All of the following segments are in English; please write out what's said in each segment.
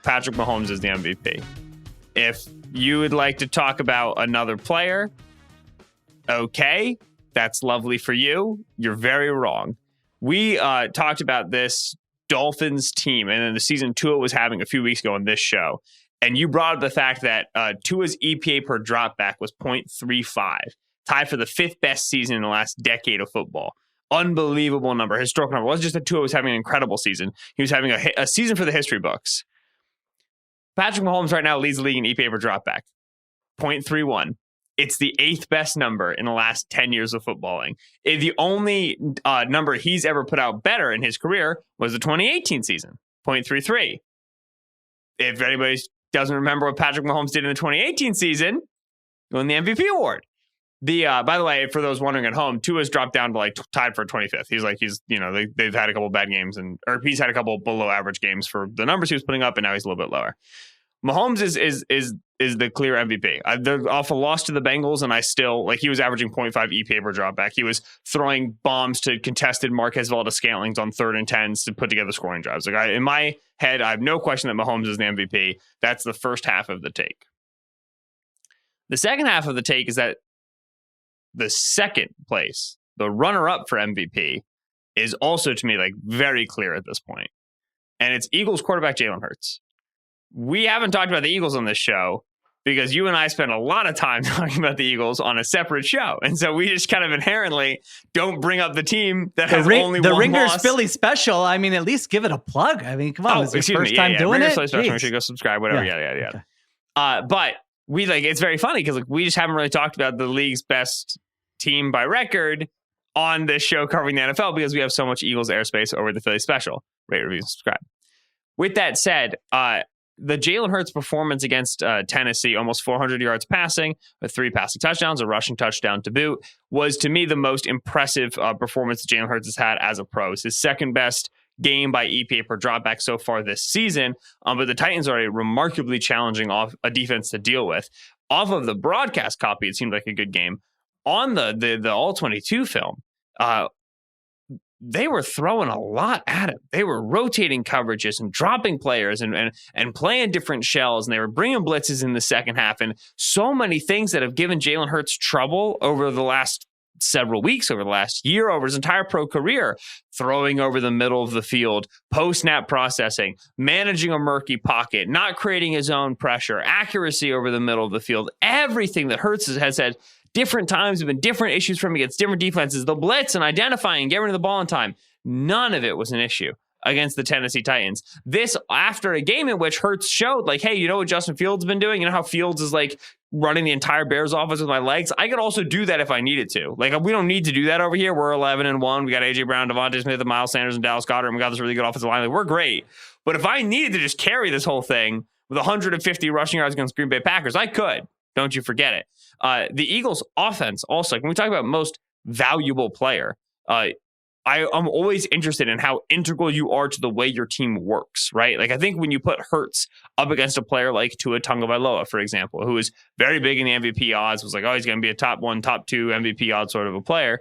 Patrick Mahomes is the MVP. If you would like to talk about another player, okay, that's lovely for you. You're very wrong. We talked about this Dolphins team and then the season Tua was having a few weeks ago on this show. And you brought up the fact that Tua's EPA per dropback was 0.35, tied for the fifth best season in the last decade of football. Unbelievable number, historical number. It wasn't just that Tua was having an incredible season. He was having a season for the history books. Patrick Mahomes right now leads the league in EPA per dropback, 0.31. It's the eighth best number in the last 10 years of footballing. The only number he's ever put out better in his career was the 2018 season, 0.33. If anybody doesn't remember what Patrick Mahomes did in the 2018 season, he won the MVP award. By the way, for those wondering at home, Tua's dropped down to tied for 25th. They've had a couple bad games or he's had a couple below average games for the numbers he was putting up, and now he's a little bit lower. Mahomes is the clear MVP. They're off a loss to the Bengals, and I still he was averaging 0.5 EPA per dropback. He was throwing bombs to contested Marquez Valdes-Scantlings on 3rd and 10s to put together scoring drives. In my head, I have no question that Mahomes is the MVP. That's the first half of the take. The second half of the take is that the second place, the runner-up for MVP, is also to me very clear at this point. And it's Eagles quarterback Jalen Hurts. We haven't talked about the Eagles on this show because you and I spend a lot of time talking about the Eagles on a separate show. And so we just kind of inherently don't bring up the team that has only the one Ringers loss. Philly special. I mean, at least give it a plug. I mean, come on. It's your first time doing Ringers it? Philly special. Make sure you go subscribe, whatever. Yeah. Okay. But we it's very funny because we just haven't really talked about the league's best team by record on this show covering the NFL because we have so much Eagles airspace over the Philly special. Rate, review, subscribe. With that said, the Jalen Hurts performance against Tennessee, almost 400 yards passing, with 3 passing touchdowns, a rushing touchdown to boot, was to me the most impressive performance that Jalen Hurts has had as a pro. It's his second best game by EPA per dropback so far this season, but the Titans are a remarkably challenging a defense to deal with. Off of the broadcast copy, it seemed like a good game. On the All-22 film, they were throwing a lot at him. They were rotating coverages and dropping players and playing different shells, and they were bringing blitzes in the second half. And so many things that have given Jalen Hurts trouble over the last several weeks, over the last year, over his entire pro career, throwing over the middle of the field, post-snap processing, managing a murky pocket, not creating his own pressure, accuracy over the middle of the field. Everything that Hurts has had different times have been different issues from him against different defenses. The blitz and identifying and getting rid of the ball in time, none of it was an issue against the Tennessee Titans. This after a game in which Hurts showed hey, you know what Justin Fields has been doing? You know how Fields is running the entire Bears offense with my legs? I could also do that if I needed to. We don't need to do that over here. We're 11-1. We got A.J. Brown, Devontae Smith, and Miles Sanders, and Dallas Goedert, and we got this really good offensive line. We're great. But if I needed to just carry this whole thing with 150 rushing yards against Green Bay Packers, I could. Don't you forget it. The Eagles offense also, when we talk about most valuable player, I'm always interested in how integral you are to the way your team works, right? I think when you put Hurts up against a player like Tua Tagovailoa, for example, who is very big in the MVP odds, was he's going to be a top 1, top 2 MVP odds sort of a player.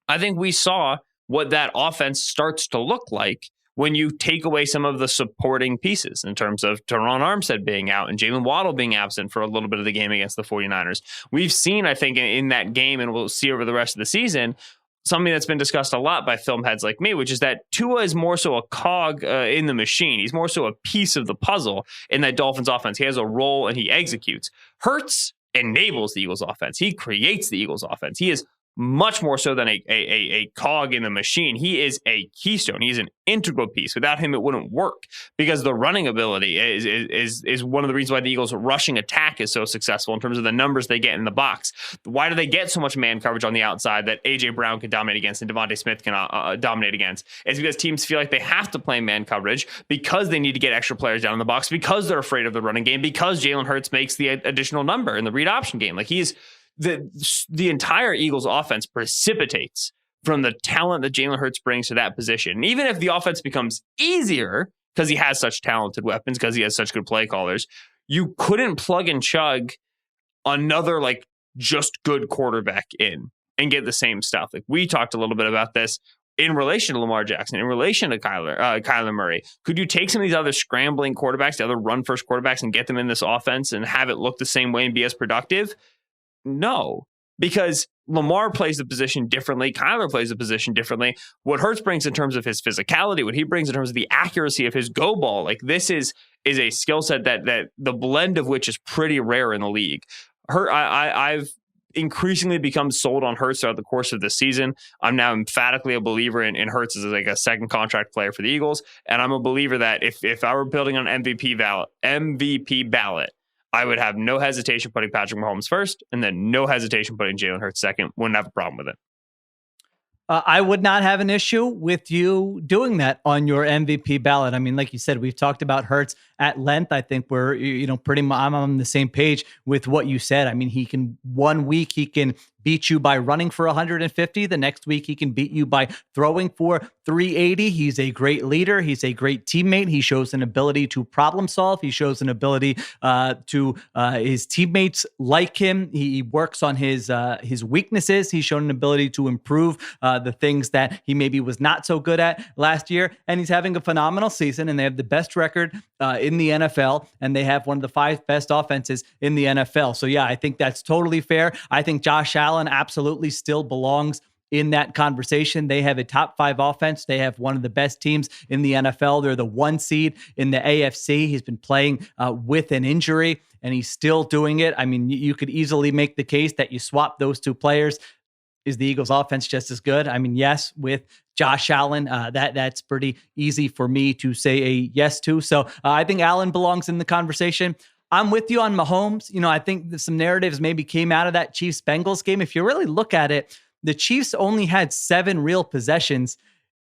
I think we saw what that offense starts to look like when you take away some of the supporting pieces in terms of Teron Armstead being out and Jalen Waddle being absent for a little bit of the game against the 49ers. We've seen, I think, in that game, and we'll see over the rest of the season, something that's been discussed a lot by film heads like me, which is that Tua is more so a cog in the machine. He's more so a piece of the puzzle in that Dolphins offense. He has a role and he executes. Hurts enables the Eagles offense. He creates the Eagles offense. He is much more so than a cog in the machine. He is a keystone. He's an integral piece. Without him, it wouldn't work because the running ability is one of the reasons why the Eagles' rushing attack is so successful in terms of the numbers they get in the box. Why do they get so much man coverage on the outside that A.J. Brown can dominate against and Devontae Smith can dominate against? It's because teams feel like they have to play man coverage because they need to get extra players down in the box, because they're afraid of the running game, because Jalen Hurts makes the additional number in the read option game. He's the entire Eagles offense precipitates from the talent that Jalen Hurts brings to that position. And even if the offense becomes easier because he has such talented weapons, because he has such good play callers, you couldn't plug and chug another just good quarterback in and get the same stuff. We talked a little bit about this. in relation to Lamar Jackson, in relation to Kyler Murray? Could you take some of these other scrambling quarterbacks, the other run-first quarterbacks, and get them in this offense and have it look the same way and be as productive? No, because Lamar plays the position differently. Kyler plays the position differently. What Hurts brings in terms of his physicality, what he brings in terms of the accuracy of his go ball, like this is a skill set that the blend of which is pretty rare in the league. I've increasingly become sold on Hurts throughout the course of the season. I'm now emphatically a believer in Hurts as like a second contract player for the Eagles. And I'm a believer that if I were building an MVP ballot, I would have no hesitation putting Patrick Mahomes first, and then no hesitation putting Jalen Hurts second. Wouldn't have a problem with it. I would not have an issue with you doing that on your MVP ballot. I mean, like you said, we've talked about Hurts at length. I think we're, pretty much I'm on the same page with what you said. I mean, he can 1 week, he can beat you by running for 150. The next week, he can beat you by throwing for 380. He's a great leader. He's a great teammate. He shows an ability to problem solve. He shows an ability to his teammates like him. He works on his weaknesses. He's shown an ability to improve the things that he maybe was not so good at last year. And he's having a phenomenal season, and they have the best record in the NFL, and they have one of the 5 best offenses in the NFL. So yeah, I think that's totally fair. I think Josh Allen absolutely still belongs in that conversation. They have a top 5 offense. They have one of the best teams in the NFL. They're the 1 seed in the AFC. He's been playing with an injury, and he's still doing it. I mean, you could easily make the case that you swap those 2 players. Is the Eagles offense just as good? I mean, yes, with Josh Allen, that's pretty easy for me to say a yes to. So I think Allen belongs in the conversation. I'm with you on Mahomes. I think some narratives maybe came out of that Chiefs-Bengals game. If you really look at it, the Chiefs only had 7 real possessions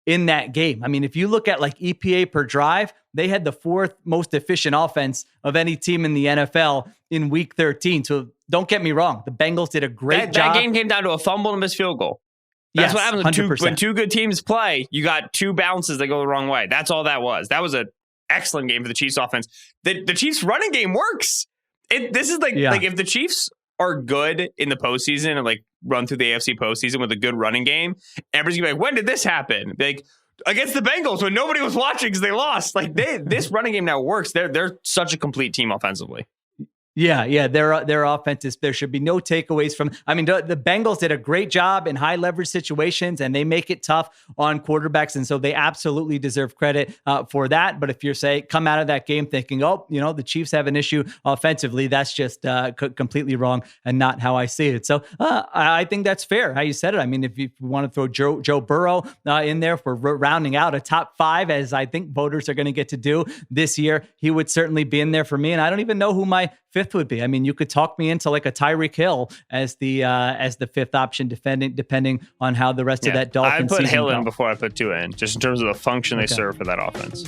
in that game. I mean, if you look at like EPA per drive, they had the 4th most efficient offense of any team in the NFL in week 13. So don't get me wrong. The Bengals did a great job. That game came down to a fumble and a missed field goal. That's what happens when 2 good teams play. You got 2 bounces that go the wrong way. That's all that was. That was an excellent game for the Chiefs offense. The Chiefs running game works. This is like if the Chiefs are good in the postseason and like run through the AFC postseason with a good running game, everybody's gonna be like, when did this happen? Like against the Bengals when nobody was watching because they lost. Like this running game now works. They're such a complete team offensively. Yeah, their offense there should be no takeaways from. I mean, the Bengals did a great job in high leverage situations, and they make it tough on quarterbacks, and so they absolutely deserve credit for that. But if you're come out of that game thinking, the Chiefs have an issue offensively, that's just completely wrong and not how I see it. So I think that's fair how you said it. I mean, if you want to throw Joe Burrow in there for rounding out a top 5, as I think voters are going to get to do this year, he would certainly be in there for me. And I don't even know who my 5th would be. I mean, you could talk me into like a Tyreek Hill as the 5th option, depending on how the rest of that Dolphins I'd put season Hill go. in before I put Tua in, just in terms of the function they serve for that offense.